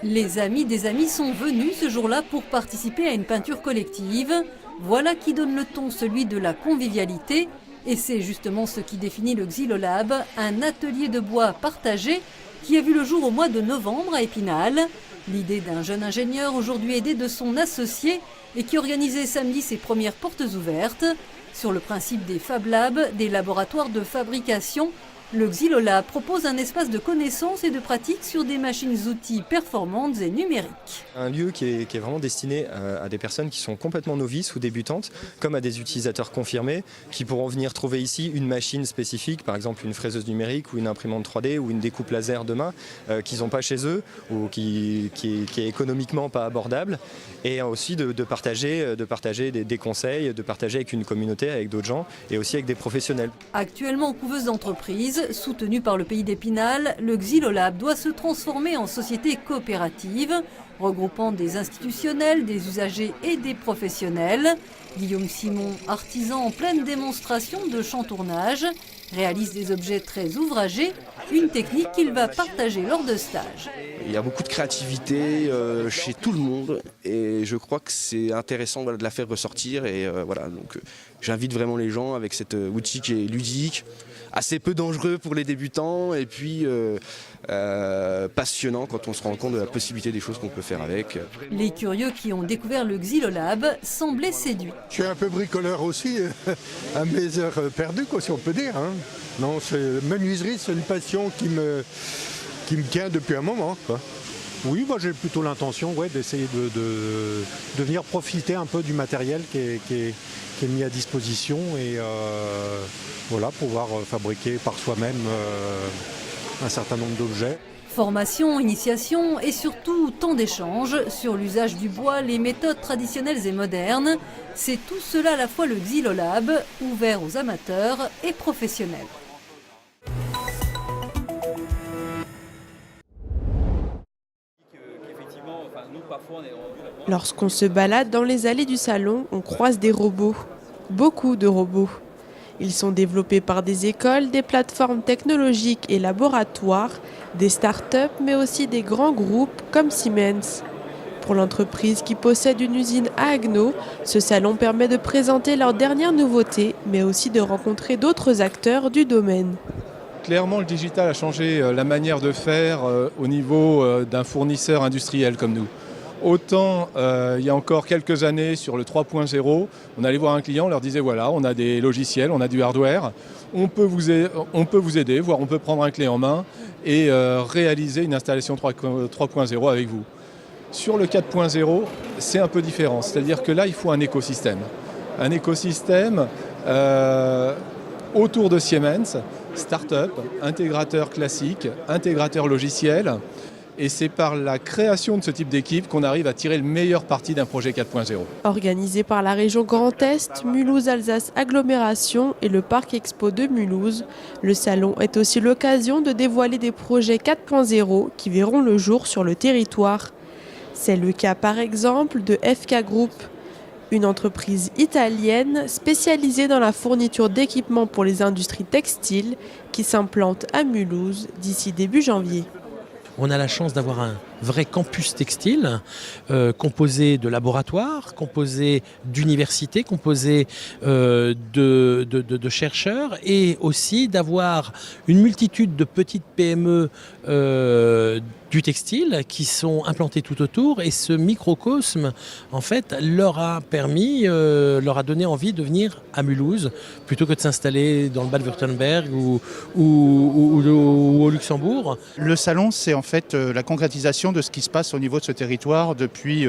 Les amis des amis sont venus ce jour-là pour participer à une peinture collective. Voilà qui donne le ton, celui de la convivialité. Et c'est justement ce qui définit le Xylolab, un atelier de bois partagé qui a vu le jour au mois de novembre à Épinal. L'idée d'un jeune ingénieur aujourd'hui aidé de son associé et qui organisait samedi ses premières portes ouvertes. Sur le principe des Fab Labs, des laboratoires de fabrication, le Xylolab propose un espace de connaissances et de pratique sur des machines-outils performantes et numériques. Un lieu qui est vraiment destiné à des personnes qui sont complètement novices ou débutantes, comme à des utilisateurs confirmés, qui pourront venir trouver ici une machine spécifique, par exemple une fraiseuse numérique ou une imprimante 3D ou une découpe laser demain, qu'ils n'ont pas chez eux ou qui est économiquement pas abordable. Et aussi de partager des conseils, de partager avec une communauté, avec d'autres gens et aussi avec des professionnels. Actuellement couveuse d'entreprise, soutenu par le pays d'Épinal, le Xylolab doit se transformer en société coopérative, regroupant des institutionnels, des usagers et des professionnels. Guillaume Simon, artisan en pleine démonstration de chantournage, réalise des objets très ouvragés, une technique qu'il va partager lors de stages. Il y a beaucoup de créativité chez tout le monde et je crois que c'est intéressant de la faire ressortir et voilà, donc j'invite vraiment les gens avec cet outil qui est ludique, assez peu dangereux pour les débutants et puis passionnant quand on se rend compte de la possibilité des choses qu'on peut faire avec. Les curieux qui ont découvert le Xylolab semblaient séduits. Je suis un peu bricoleur aussi, à mes heures perdues, quoi, si on peut dire. Hein. Non, menuiserie, c'est une passion qui me tient depuis un moment, quoi. Oui, moi j'ai plutôt l'intention d'essayer de venir profiter un peu du matériel qui est mis à disposition et voilà, pouvoir fabriquer par soi-même un certain nombre d'objets. Formation, initiation et surtout temps d'échange sur l'usage du bois, les méthodes traditionnelles et modernes. C'est tout cela à la fois le Xylolab, ouvert aux amateurs et professionnels. Lorsqu'on se balade dans les allées du salon, on croise des robots. Beaucoup de robots. Ils sont développés par des écoles, des plateformes technologiques et laboratoires, des start-up, mais aussi des grands groupes comme Siemens. Pour l'entreprise qui possède une usine à Haguenau, ce salon permet de présenter leurs dernières nouveautés, mais aussi de rencontrer d'autres acteurs du domaine. Clairement, le digital a changé la manière de faire au niveau d'un fournisseur industriel comme nous. Autant il y a encore quelques années sur le 3.0, on allait voir un client, on leur disait voilà, on a des logiciels, on a du hardware, on peut vous aider, voire on peut prendre un clé en main et réaliser une installation 3.0 avec vous. Sur le 4.0, c'est un peu différent, c'est-à-dire que là, il faut un écosystème. Un écosystème autour de Siemens, start-up, intégrateur classique, intégrateur logiciel. Et c'est par la création de ce type d'équipe qu'on arrive à tirer le meilleur parti d'un projet 4.0. Organisé par la région Grand Est, Mulhouse-Alsace Agglomération et le Parc Expo de Mulhouse, le salon est aussi l'occasion de dévoiler des projets 4.0 qui verront le jour sur le territoire. C'est le cas par exemple de FK Group, une entreprise italienne spécialisée dans la fourniture d'équipements pour les industries textiles qui s'implante à Mulhouse d'ici début janvier. On a la chance d'avoir un vrai campus textile composé de laboratoires, composé d'universités, composé de chercheurs et aussi d'avoir une multitude de petites PME du textile qui sont implantées tout autour et ce microcosme en fait leur a donné envie de venir à Mulhouse plutôt que de s'installer dans le Bade-Württemberg ou au Luxembourg. Le salon, c'est en fait la concrétisation de ce qui se passe au niveau de ce territoire depuis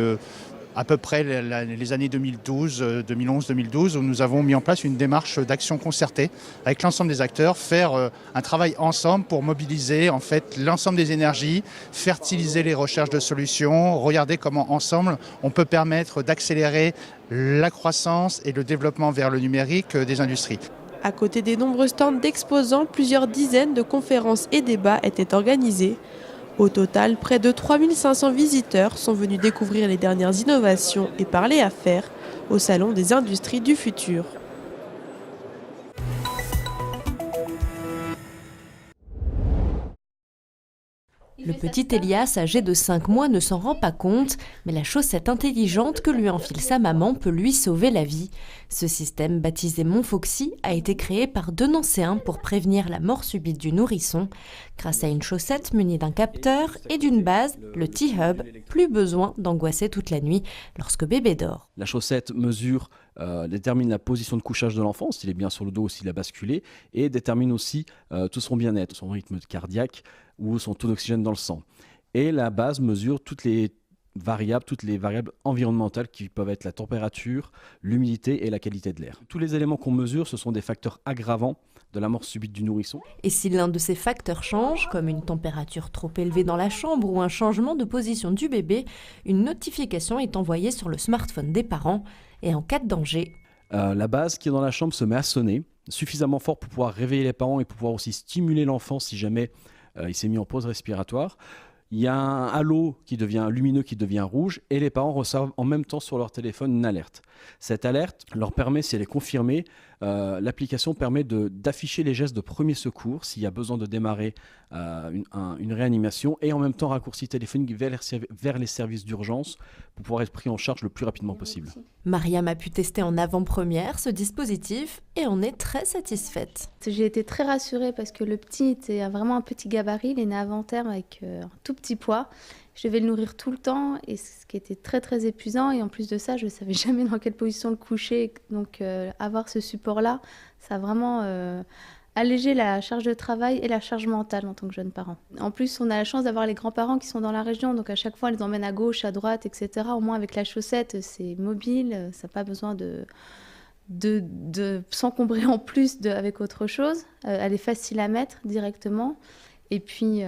à peu près les années 2011-2012 où nous avons mis en place une démarche d'action concertée avec l'ensemble des acteurs, faire un travail ensemble pour mobiliser en fait l'ensemble des énergies, fertiliser les recherches de solutions, regarder comment ensemble on peut permettre d'accélérer la croissance et le développement vers le numérique des industries. À côté des nombreux stands d'exposants, plusieurs dizaines de conférences et débats étaient organisés. Au total, près de 3500 visiteurs sont venus découvrir les dernières innovations et parler affaires au Salon des industries du futur. Le petit Elias, âgé de 5 mois, ne s'en rend pas compte, mais la chaussette intelligente que lui enfile sa maman peut lui sauver la vie. Ce système, baptisé Montfoxy, a été créé par 2 Nancéens pour prévenir la mort subite du nourrisson. Grâce à une chaussette munie d'un capteur et d'une base, le T-Hub, plus besoin d'angoisser toute la nuit lorsque bébé dort. La chaussette mesure, détermine la position de couchage de l'enfant, s'il est bien sur le dos ou s'il a basculé, et détermine aussi tout son bien-être, son rythme cardiaque ou son taux d'oxygène dans le sang. Et la base mesure toutes les variables environnementales qui peuvent être la température, l'humidité et la qualité de l'air. Tous les éléments qu'on mesure, ce sont des facteurs aggravants de la mort subite du nourrisson. Et si l'un de ces facteurs change, comme une température trop élevée dans la chambre ou un changement de position du bébé, une notification est envoyée sur le smartphone des parents. Et en cas de danger, la base qui est dans la chambre se met à sonner, suffisamment fort pour pouvoir réveiller les parents et pour pouvoir aussi stimuler l'enfant si jamais il s'est mis en pause respiratoire. Il y a un halo qui devient lumineux, qui devient rouge, et les parents reçoivent en même temps sur leur téléphone une alerte. Cette alerte leur permet, si elle est confirmée, l'application permet d'afficher les gestes de premier secours s'il y a besoin de démarrer une réanimation, et en même temps raccourci téléphonique vers les services d'urgence pour pouvoir être pris en charge le plus rapidement possible. Mariam a pu tester en avant-première ce dispositif et en est très satisfaite. J'ai été très rassurée parce que le petit était vraiment un petit gabarit, il est né avant terme avec un tout petit poids. Je devais le nourrir tout le temps, et ce qui était très très épuisant, et en plus de ça je ne savais jamais dans quelle position le coucher, donc avoir ce support-là, ça a vraiment allégé la charge de travail et la charge mentale en tant que jeune parent. En plus on a la chance d'avoir les grands-parents qui sont dans la région, donc à chaque fois on les emmène à gauche, à droite, etc. Au moins avec la chaussette c'est mobile, ça n'a pas besoin de s'encombrer en plus avec autre chose, elle est facile à mettre directement. Et puis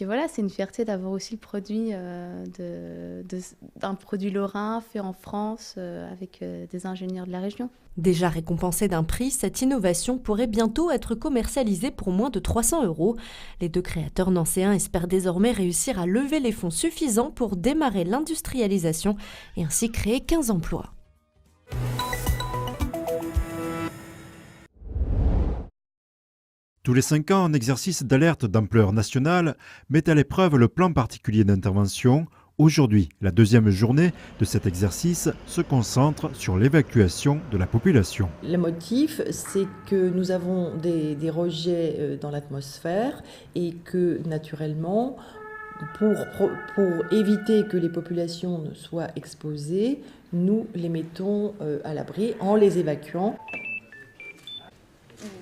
voilà, c'est une fierté d'avoir aussi le produit d'un produit lorrain fait en France avec des ingénieurs de la région. Déjà récompensée d'un prix, cette innovation pourrait bientôt être commercialisée pour moins de 300 €. Les 2 créateurs nancéens espèrent désormais réussir à lever les fonds suffisants pour démarrer l'industrialisation et ainsi créer 15 emplois. Tous les 5 ans, un exercice d'alerte d'ampleur nationale met à l'épreuve le plan particulier d'intervention. Aujourd'hui, la 2e journée de cet exercice se concentre sur l'évacuation de la population. Le motif, c'est que nous avons des rejets dans l'atmosphère et que naturellement, pour éviter que les populations ne soient exposées, nous les mettons à l'abri en les évacuant.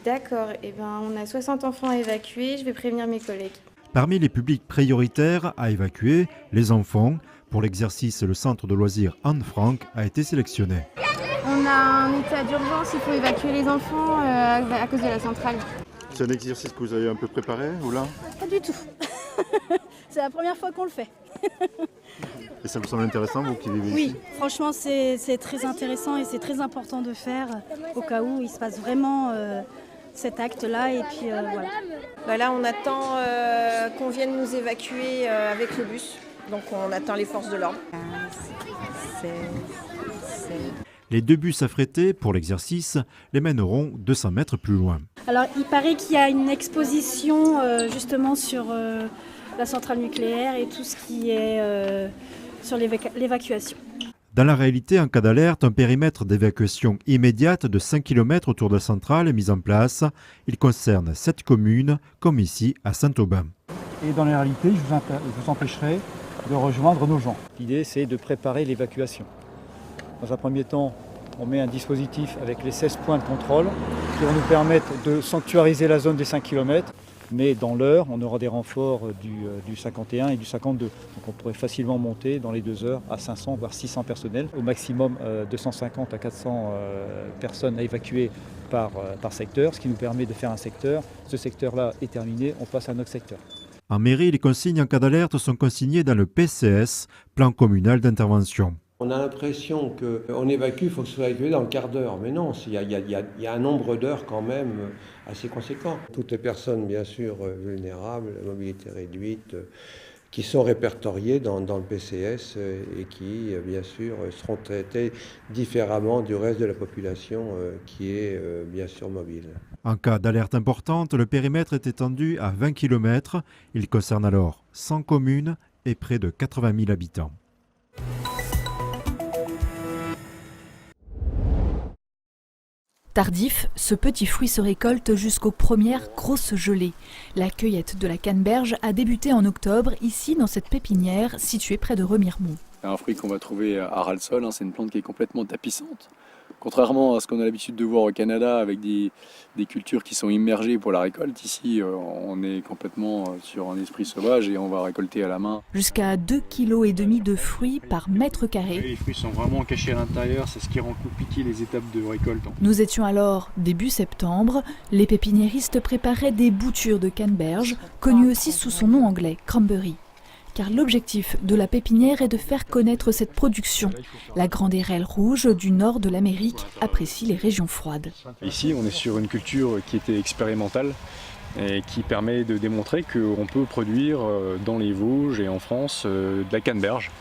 D'accord, on a 60 enfants à évacuer, je vais prévenir mes collègues. Parmi les publics prioritaires à évacuer, les enfants. Pour l'exercice, le centre de loisirs Anne Frank a été sélectionné. On a un état d'urgence, il faut évacuer les enfants à cause de la centrale. C'est un exercice que vous avez un peu préparé ou là ? Pas du tout. C'est la première fois qu'on le fait. Et ça vous semble intéressant, vous qui vivez ici ? Oui, franchement c'est très intéressant et c'est très important de faire au cas où il se passe vraiment cet acte-là. Et puis voilà. Là on attend qu'on vienne nous évacuer avec le bus, donc on attend les forces de l'ordre. Les 2 bus affrétés pour l'exercice les mèneront 200 mètres plus loin. Alors il paraît qu'il y a une exposition justement sur la centrale nucléaire et tout ce qui est sur l'évacuation. Dans la réalité, en cas d'alerte, un périmètre d'évacuation immédiate de 5 km autour de la centrale est mis en place. Il concerne 7 communes, comme ici à Saint-Aubin. Et dans la réalité, je vous empêcherai de rejoindre nos gens. L'idée, c'est de préparer l'évacuation. Dans un premier temps, on met un dispositif avec les 16 points de contrôle qui vont nous permettre de sanctuariser la zone des 5 km. Mais dans l'heure, on aura des renforts du 51 et du 52. Donc on pourrait facilement monter dans les 2 heures à 500 voire 600 personnels. Au maximum 250 à 400 personnes à évacuer par secteur, ce qui nous permet de faire un secteur. Ce secteur-là est terminé, on passe à un autre secteur. En mairie, les consignes en cas d'alerte sont consignées dans le PCS, plan communal d'intervention. On a l'impression qu'on évacue, il faut que ce soit évacué dans le quart d'heure. Mais non, il y a un nombre d'heures quand même assez conséquent. Toutes les personnes, bien sûr, vulnérables, mobilité réduite, qui sont répertoriés dans le PCS et qui, bien sûr, seront traités différemment du reste de la population qui est, bien sûr, mobile. En cas d'alerte importante, le périmètre est étendu à 20 km. Il concerne alors 100 communes et près de 80 000 habitants. Tardif, ce petit fruit se récolte jusqu'aux premières grosses gelées. La cueillette de la canneberge a débuté en octobre, ici dans cette pépinière située près de Remiremont. C'est un fruit qu'on va trouver à ras le sol, c'est une plante qui est complètement tapissante. Contrairement à ce qu'on a l'habitude de voir au Canada avec des cultures qui sont immergées pour la récolte, ici on est complètement sur un esprit sauvage et on va récolter à la main. Jusqu'à 2,5 kg de fruits par mètre carré. Les fruits sont vraiment cachés à l'intérieur, c'est ce qui rend compliqué les étapes de récolte. Nous étions alors début septembre, les pépiniéristes préparaient des boutures de canneberge, connues aussi sous son nom anglais, cranberry. Car l'objectif de la pépinière est de faire connaître cette production. La grande érelle rouge du nord de l'Amérique apprécie les régions froides. Ici, on est sur une culture qui était expérimentale et qui permet de démontrer qu'on peut produire dans les Vosges et en France de la canneberge.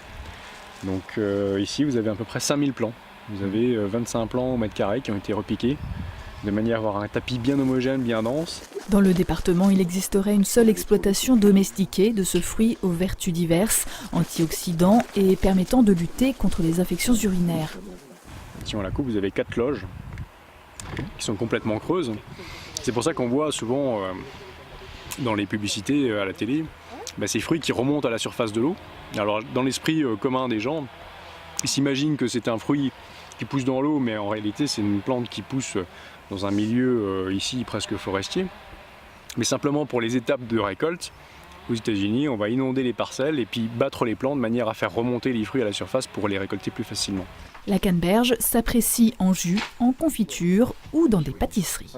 Donc ici, vous avez à peu près 5000 plants. Vous avez 25 plants au mètre carré qui ont été repiqués, de manière à avoir un tapis bien homogène, bien dense. Dans le département, il existerait une seule exploitation domestiquée de ce fruit aux vertus diverses, antioxydants et permettant de lutter contre les infections urinaires. Si on la coupe, vous avez 4 loges qui sont complètement creuses. C'est pour ça qu'on voit souvent dans les publicités à la télé ces fruits qui remontent à la surface de l'eau. Alors dans l'esprit commun des gens, ils s'imaginent que c'est un fruit qui pousse dans l'eau, mais en réalité c'est une plante qui pousse dans un milieu ici presque forestier. Mais simplement pour les étapes de récolte, aux États-Unis, on va inonder les parcelles et puis battre les plants de manière à faire remonter les fruits à la surface pour les récolter plus facilement. La canneberge s'apprécie en jus, en confiture ou dans des pâtisseries.